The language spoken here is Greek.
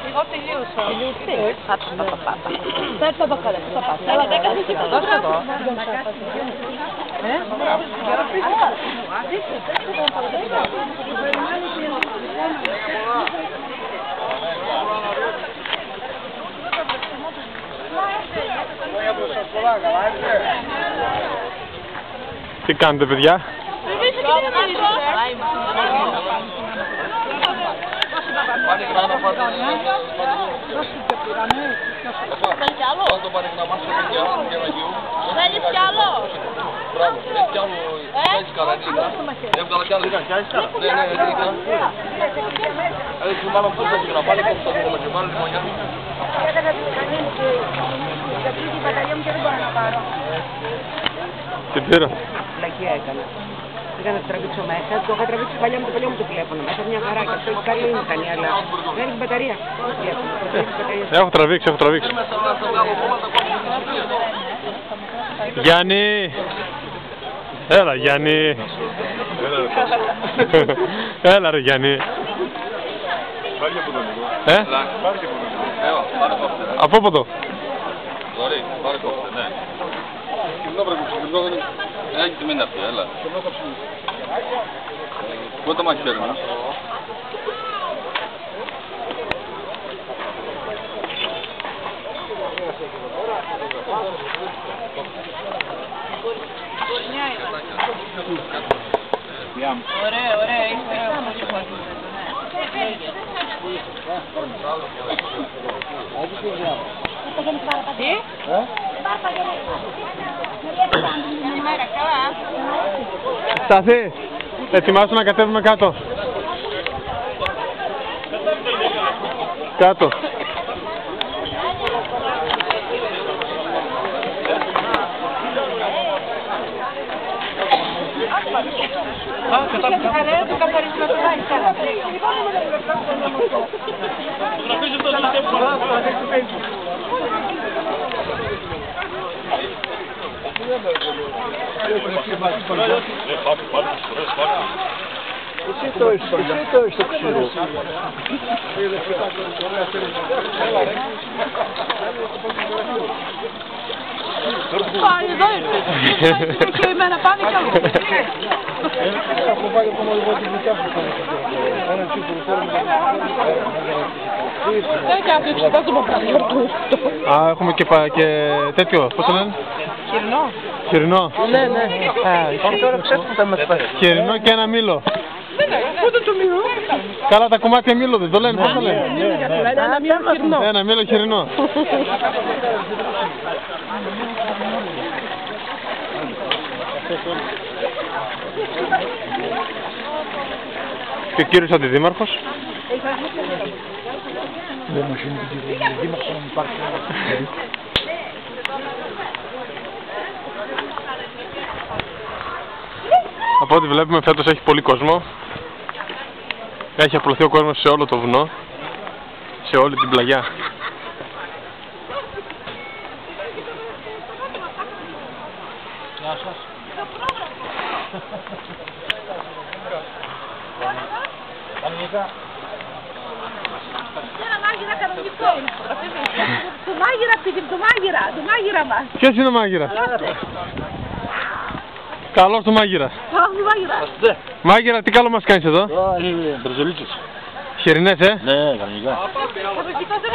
Εγώ τελείωσα. Θα το καλά, θα πάω. Αλλά δεν κάνεις τίποτα. Δώσε εδώ. Τι κάνετε, παιδιά? Θέλεις κι άλλο? Θέλεις κι άλλο? Μπράβο, θέλεις κι άλλο, θέλεις καλά, έβγαλα κι άλλο. Ναι, ελληνικά. Έτσι, μάλλον αυτό θα πήγαινα πάλι, κόψα το κόμμα και μάλλον λιμονιά. Τι πήρα? Πλακία έκανα. Πήγα να το τραβήξω μέσα, το είχα τραβήξει παλιά μου το τηλέφωνο. Μέσα μια χαρά και αυτό έχει καλή ήτανε, αλλά δεν έχει μπαταρία. Έχω τραβήξει. Γιάννη! Έλα, Γιάννη! Έλα ρε Γιάννη! Πάρει από τον λίγο. Από πού? Μπορεί, πάρε κόφτε, ναι. Έχει τη μήνα αυτή, έλα. Πού το μάχη παίρνουμε? Ωραία, είσαι τι? Σταθή! Ετοιμάσου να κατέβουμε κάτω. Κάτω. Εσύ το έχεις το ξύλο. Πάλι εδώ ήρθες. Και εμένα πάνε κι άλλο. Έχω βάλει ακόμα λίγο την δουλειά που κάνω. Έναν τσίπουρο θέλουμε. Δεν κάνει εξετάζουμε πραγμάτου. Α, έχουμε και τέτοιο, πώς το λένε? Χοιρινό. Χοιρινό. Ναι. Τώρα ξέρεις που θα μας πάρει. Χοιρινό και ένα μήλο. Πού το μήλο? Καλά τα κομμάτια μήλο δεν το λένε, πώς το λένε? Ένα μήλο χοιρινό. Ένα μήλο χοιρινό. Και ο κύριος αντιδήμαρχος. Δεν μου γίνει την κυρία Δήμαρχο να μου πάρει. Από ό,τι βλέπουμε φέτος έχει πολύ κόσμο. Έχει απλωθεί ο κόσμος σε όλο το βουνό, σε όλη την πλαγιά. Γεια σας. Κανονικά. Ένα μάγειρα κανονικό. Το μάγειρα πήγαινε, το μάγειρα μας. Ποιος είναι ο μάγειρας? Καλώς το μάγειρα. Καλώς το μάγειρα. Μάγειρα, τι καλό μας κάνεις εδώ? Είναι μπρεζολίτσες. Χοιρινές, Ναι, κανονικά. Το δεν